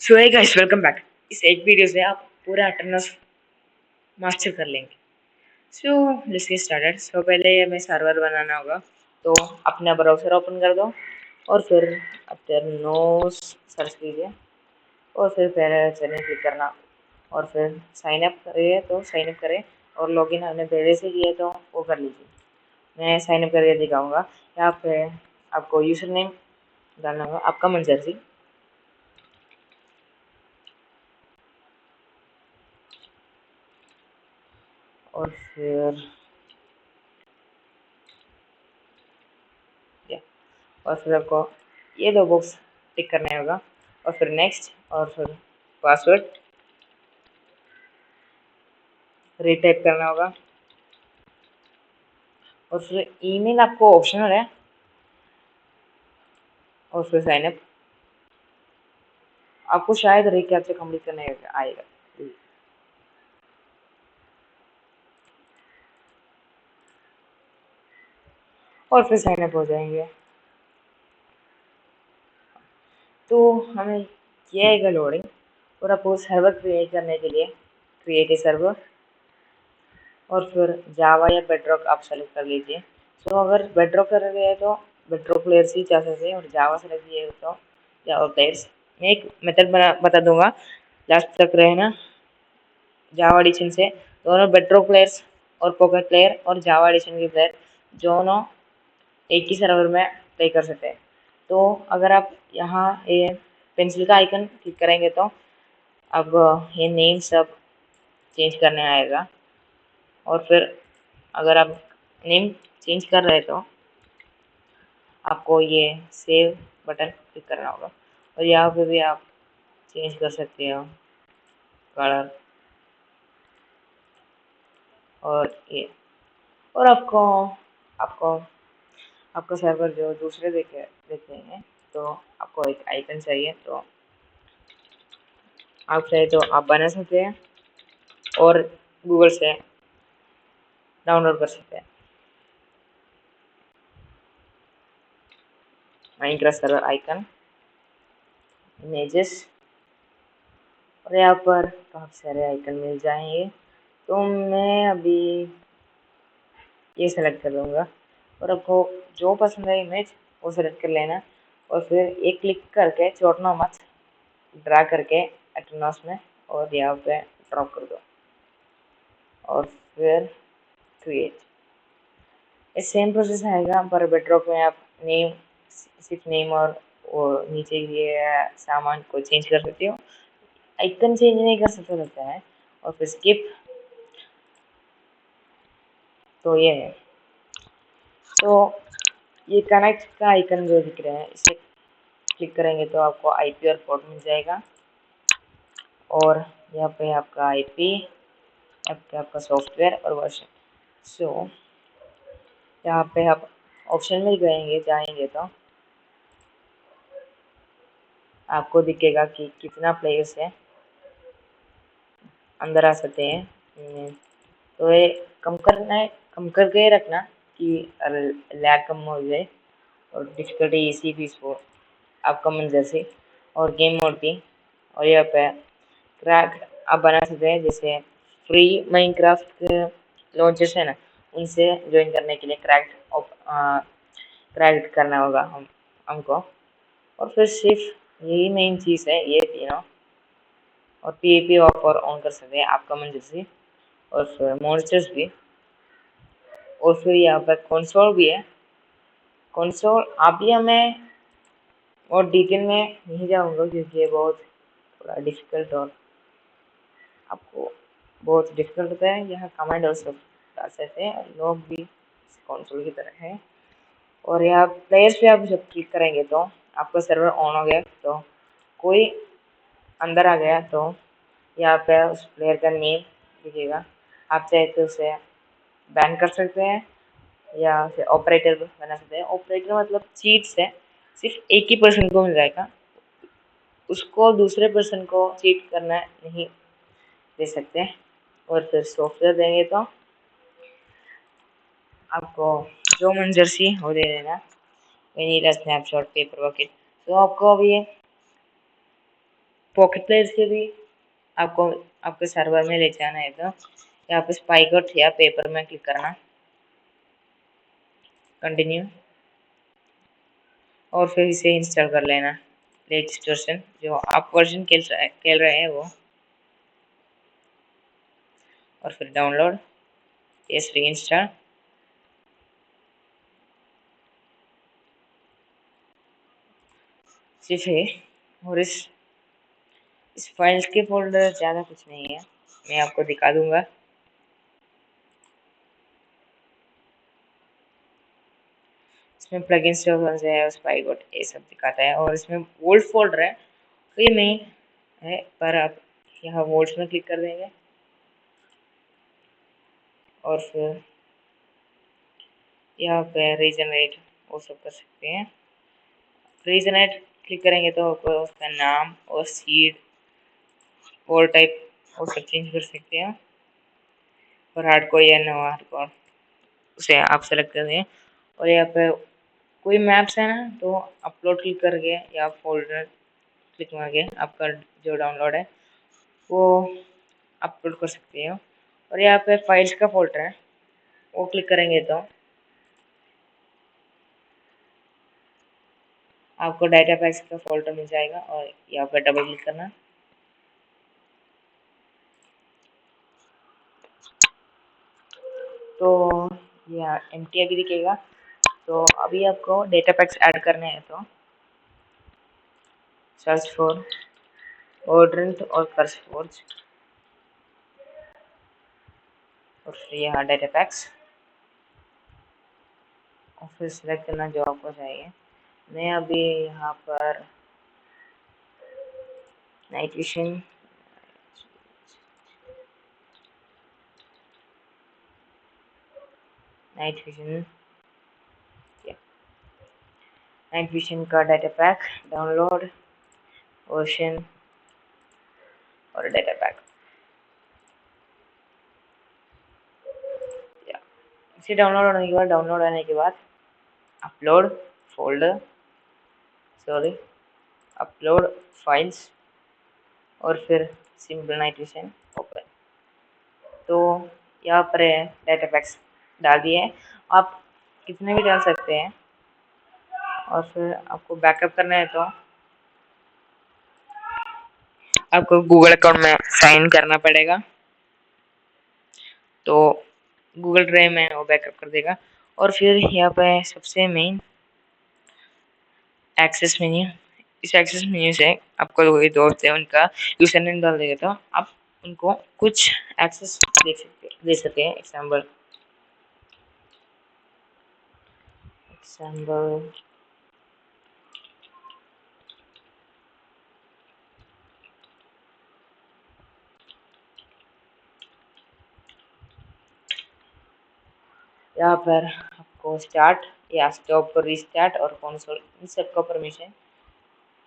सो hey guys, welcome back. इस एक video से आप पूरा अटेंडेंस मास्टर कर लेंगे। So let's get started. So पहले हमें सर्वर बनाना होगा, तो अपना ब्राउज़र ओपन कर दो और फिर अटेनोस सर्च कीजिए और फिर पहले चैनल क्लिक करना और फिर साइन अप करिए तो साइन अप करें और लॉगिन हमने पहले से किया तो वो कर लीजिए। मैं साइन अप करके दिखाऊंगा। यहाँ पे आपको यूजर नेम डालना होगा, आपका मंजर और फिर और फिर आपको ये दो बॉक्स टिक करना होगा और फिर नेक्स्ट और फिर पासवर्ड रीटाइप करना होगा और फिर ईमेल आपको ऑप्शनल है और फिर साइन अप। आपको शायद रिकैप्चा कंप्लीट करने आएगा और फिर साइन अप हो जाएंगे। तो हमें किया है लोडिंग और आपको सर्वर क्रिएट करने के लिए क्रिएट ए सर्वर और फिर जावा या बेडरॉक आप सेलेक्ट कर लीजिए। तो अगर बेडरॉक कर रहे हैं तो बेडरॉक प्लेयर्स ही जा सकते हैं और जावा सेलेक्ट किए तो जावा प्लेयर्स। मैं एक मेथड बता दूंगा, लास्ट तक रहना। जावा एडिशन से दोनों बेडरॉक प्लेयर्स और पॉकेट प्लेयर और जावा एडिशन के प्लेयर दोनों एक ही सर्वर में प्ले कर सकते हैं। तो अगर आप यहाँ ये पेंसिल का आइकन क्लिक करेंगे तो अब ये नेम सब चेंज करने आएगा और फिर अगर आप नेम चेंज कर रहे तो आपको ये सेव बटन क्लिक करना होगा और यहाँ पे भी आप चेंज कर सकते हो कलर और ये। और आपको आपको आपका सर्वर जो दूसरे देखेंगे तो आपको एक आइकन चाहिए, तो आप चाहे तो आप बना सकते हैं और गूगल से डाउनलोड कर सकते हैं। माइनक्राफ्ट सर्वर आइकन, इमेजेस और यहाँ पर काफ़ी सारे आइकन मिल जाएंगे। तो मैं अभी ये सेलेक्ट कर लूँगा और आपको जो पसंद है इमेज वो सेलेक्ट कर लेना और फिर एक क्लिक करके छोड़ना मत, ड्रा करके एटोनॉस में और यहाँ पे ड्रॉप कर दो और फिर क्रिएट। ये सेम प्रोसेस आएगा पर बेडरॉक में आप नेम सिर्फ नेम और वो नीचे ये सामान को चेंज कर सकते हो, आइकन चेंज नहीं कर सकते लगता है। और फिर स्किप, तो ये है। तो ये कनेक्ट का आइकन जो दिख रहा है इसे क्लिक करेंगे तो आपको आईपी और पोर्ट मिल जाएगा और यहाँ पे आपका आईपी, आपका सॉफ्टवेयर और वर्जन। सो यहाँ पे आप ऑप्शन में जाएंगे तो आपको दिखेगा कि कितना प्लेयर्स है अंदर आ सकते हैं। तो ये कम करके रखना कि लैग कम हो जाए और डिफिकल्टी इसी भी स्पोर्ट आपका मन जैसे और गेम मोड भी। और यहाँ पे क्रैक आप बना सकते हैं, जैसे फ्री माइनक्राफ्ट लॉन्चर्स है ना, उनसे ज्वाइन करने के लिए क्रैक्ड करना होगा हमको। और फिर सिर्फ यही मेन चीज़ है, ये तीनों। और पीवीपी ऑफ और ऑन कर सकते हैं आपका मन जैसे और फिर मॉन्स्टर्स भी। और फिर यहाँ पर कंसोल भी है। कंसोल अभी हमें और डिटेल में नहीं जाऊँगा क्योंकि ये बहुत थोड़ा डिफिकल्ट और आपको बहुत डिफिकल्ट होता है। यहाँ कमांड और सब डाल सकते हैं, लोग भी कंसोल की तरह है। और यहाँ प्लेयर्स पे आप जब क्लिक करेंगे तो आपका सर्वर ऑन हो गया, तो कोई अंदर आ गया तो यहाँ पे उस प्लेयर का नेम दिखेगा। आप चाहे तो उसे बैन कर सकते हैं या फिर ऑपरेटर बना सकते हैं। ऑपरेटर मतलब चीट्स है, सिर्फ एक ही पर्सन को मिल जाएगा, उसको दूसरे पर्सन को चीट करना नहीं दे सकते। और फिर सॉफ्टवेयर देंगे तो आपको जो मंजर्सी हो दे देना, वेनिला स्नैपशॉट पेपर बकेट। तो आपको अभी पॉकेट प्लेयर से भी आपको आपके सर्वर में ले जाना है तो यहाँ पे स्पाइगोट या पेपर में क्लिक करना, कंटिन्यू, और फिर इसे इंस्टॉल कर लेना लेटेस्ट वर्जन जो आप वर्जन खेल रहे हैं वो, और फिर डाउनलोड, यस, रीइंस्टॉल। सिर्फ है, और इस फाइल्स के फोल्डर ज़्यादा कुछ नहीं है, मैं आपको दिखा दूंगा। इसमें प्लगइन्स जो है स्पाइगोट ये सब दिखाता है, और इसमें वोल्ट फोल्डर है तो ये नहीं है, पर आप यहाँ वोल्ट्स में क्लिक कर देंगे और फिर यहाँ पे रीजनरेट वो सब कर सकते हैं। रीजनरेट क्लिक करेंगे तो आपको उसका नाम और सीड और टाइप वो सब चेंज कर सकते हैं, और हार्डकोर या नो हार्डकोर उसे आप सेलेक्ट कर दें। और यहाँ पे कोई मैप्स है ना तो अपलोड क्लिक करके या फोल्डर क्लिक करके आपका जो डाउनलोड है वो अपलोड कर सकते हो। और यहाँ पे फाइल्स का फोल्डर है वो क्लिक करेंगे तो आपको डाटा पैक्स का फोल्डर मिल जाएगा, और यहाँ पे डबल क्लिक करना। तो यहाँ एम्प्टी अभी दिखेगा। तो अभी आपको डेटा पैक्स ऐड करने हैं तो सर्च फॉर ओड्रेंट और कर्सफोर्ज, और फिर यहाँ डेटा पैक्स, और फिर सिलेक्ट करना जो आपको चाहिए। मैं अभी यहाँ पर नाइट विजन, नाइट विजन का डाटा पैक डाउनलोड, ओशन और डाटा पैक, इसे डाउनलोड होने के बाद upload folder, sorry, upload files, और फिर सिंपल नाइट विजन ओपन। तो यहाँ पर डाटा पैक्स डाल दिए, आप कितने भी डाल सकते हैं। और फिर आपको बैकअप करना है तो आपको गूगल अकाउंट में साइन करना पड़ेगा, तो गूगल ड्राइव में वो बैकअप कर देगा। और फिर यहाँ पे सबसे मेन एक्सेस मेन्यू, इस एक्सेस मेन्यू से आपको कोई दोस्त है उनका यूजर नेम डाल देगा तो आप उनको कुछ एक्सेस दे सकते हैं। एग्जाम्पल यहाँ पर आपको स्टार्ट या स्टॉप, रिस्टार्ट और कंसोल इन सबका परमिशन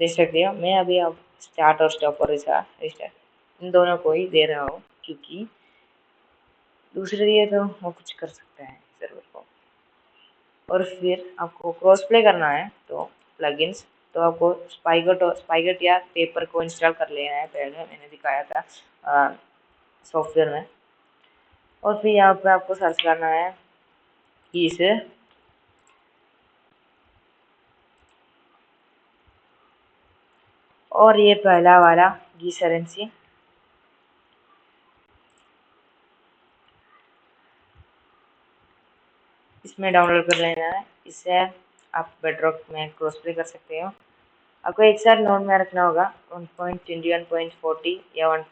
दे सकते हो। मैं अभी अब स्टार्ट और स्टॉप और रिस्टार्ट इन दोनों को ही दे रहा हूँ, क्योंकि दूसरे दिए तो वो कुछ कर सकता है सर्वर को। और फिर आपको क्रॉस प्ले करना है तो प्लगइन्स, तो आपको स्पाइगट या पेपर को इंस्टॉल कर लेना है, पहले मैंने दिखाया था सॉफ्टवेयर में। और फिर यहाँ पे आपको सर्च करना है कीज, और ये पहला वाला गीसरेंसी, इसमें डाउनलोड कर लेना है। इससे आप बेडरॉक में क्रॉस प्ले कर सकते हो। आपको एक साथ नोट में रखना होगा 1.21.40 या 1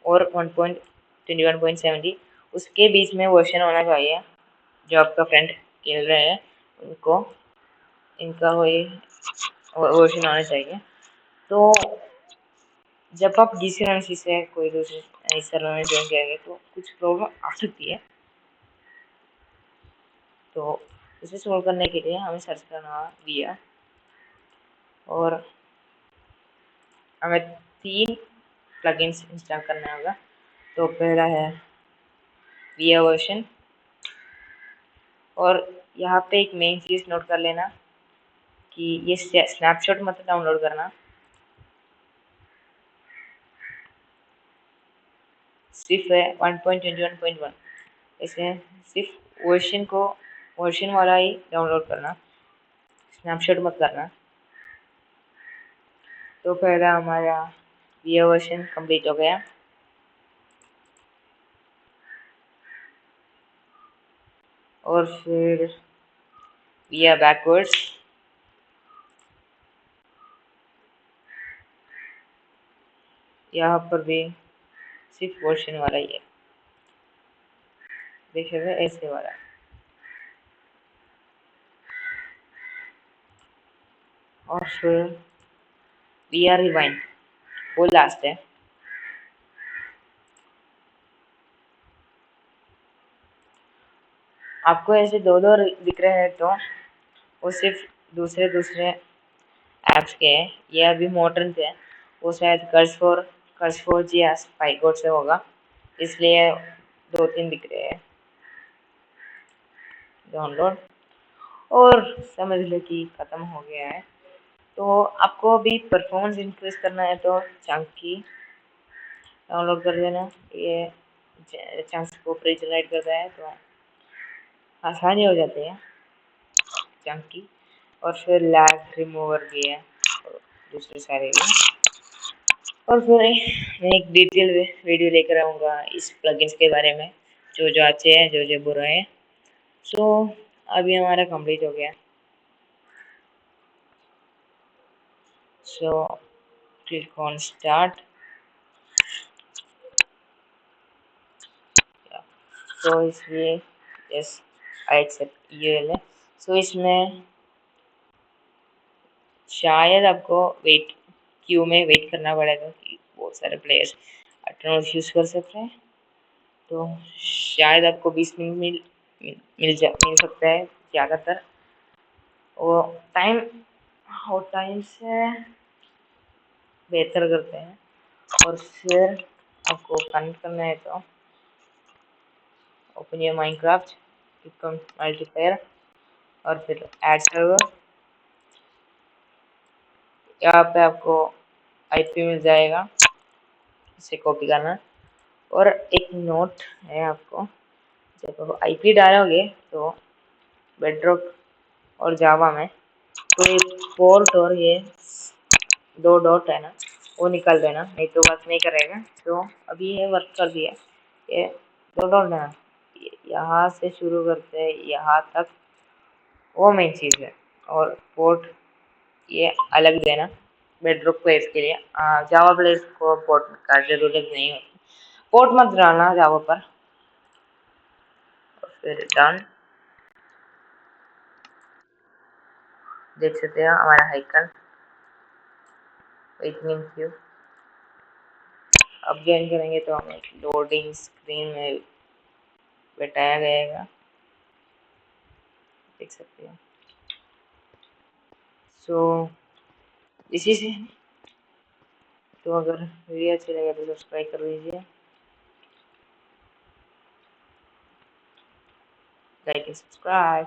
और 1.21.70, उसके बीच में वर्जन होना चाहिए जो आपका फ्रेंड खेल रहे हैं उनको, इनका वही वर्जन होना चाहिए। तो जब आप GCRMC से कोई दूसरे सर्वर में ज्वाइन करेंगे तो कुछ प्रॉब्लम आ सकती है, तो उसे सोल्व करने के लिए हमें सर्च करना दिया, और हमें 3 प्लगइन्स इंस्टॉल करना होगा। तो पहला है विया वर्जन, और यहाँ पे एक मेन चीज़ नोट कर लेना कि ये स्नैपशॉट मत डाउनलोड करना, सिर्फ है 1.21.1। इसमें सिर्फ वर्जन वाला ही डाउनलोड करना, स्नैपशॉट मत करना। तो पहला हमारा ये वर्जन कंप्लीट हो गया। और फिर ये बैकवर्ड्स, यहाँ पर भी सिर्फ वर्जन वाला ही है, देखिएगा ऐसे वाला। और फिर वी आर रिवाइंड, वो लास्ट है। आपको ऐसे दो दो दिख रहे हैं तो वो सिर्फ दूसरे दूसरे ऐप्स के हैं। ये अभी मॉडर्न थे, वो शायद कर्स फोर जी या स्पाइकोड से होगा, इसलिए दो तीन दिख रहे हैं डाउनलोड। और समझ लो कि ख़त्म हो गया है। तो आपको अभी परफॉर्मेंस इंक्रीज करना है तो चंकी डाउनलोड कर देना। ये चंक्स को प्री जनरेट करता है तो आसानी हो जाती है चंकी। और फिर लैग रिमूवर भी है और दूसरे सारे भी। और फिर मैं एक डिटेल वीडियो लेकर आऊँगा इस प्लगइन्स के बारे में, जो जो अच्छे हैं, जो जो बुरे हैं। सो अभी हमारा कंप्लीट हो गया। So click on start. तो इसलिए यस आई एक्सेप्ट ये है। सो इसमें शायद आपको क्यू में वेट करना पड़ेगा कि बहुत सारे प्लेयर्स अटर्नल्स यूज़ कर सकते हैं। तो शायद आपको 20 मिनट मिल सकता है ज़्यादातर। वो टाइम से बेहतर करते हैं। और फिर आपको कनेक्ट करना है तो open your Minecraft, click on multiplayer और फिर ऐड सर्वर। यहाँ पे आपको आईपी मिल जाएगा, इसे कॉपी करना। और एक नोट है आपको, जब आप आईपी डालोगे तो बेडरॉक और जावा में तो ये पोर्ट और ये दो डॉट है ना, वो निकाल देना, नहीं तो वर्क नहीं करेगा। तो अभी ये वर्क कर दिया। ये दो डॉट है ना, यहाँ से शुरू करते हैं यहाँ तक, वो मेन चीज़ है। और पोर्ट ये अलग देना बेडरॉक प्लेयर्स के लिए। जावा प्लेयर्स को पोर्ट का जरूरत नहीं होती, पोर्ट मत डालना जावा पर। और फिर डन, देख सकते हैं हमारा आइकन वेटिंग क्यू। अब ज्वाइन करेंगे तो हमें लोडिंग स्क्रीन में बताया जाएगा, देख सकते हैं। सो इसी से तो अगर वीडियो अच्छी लगे तो सब्सक्राइब कर लीजिए, लाइक एंड सब्सक्राइब।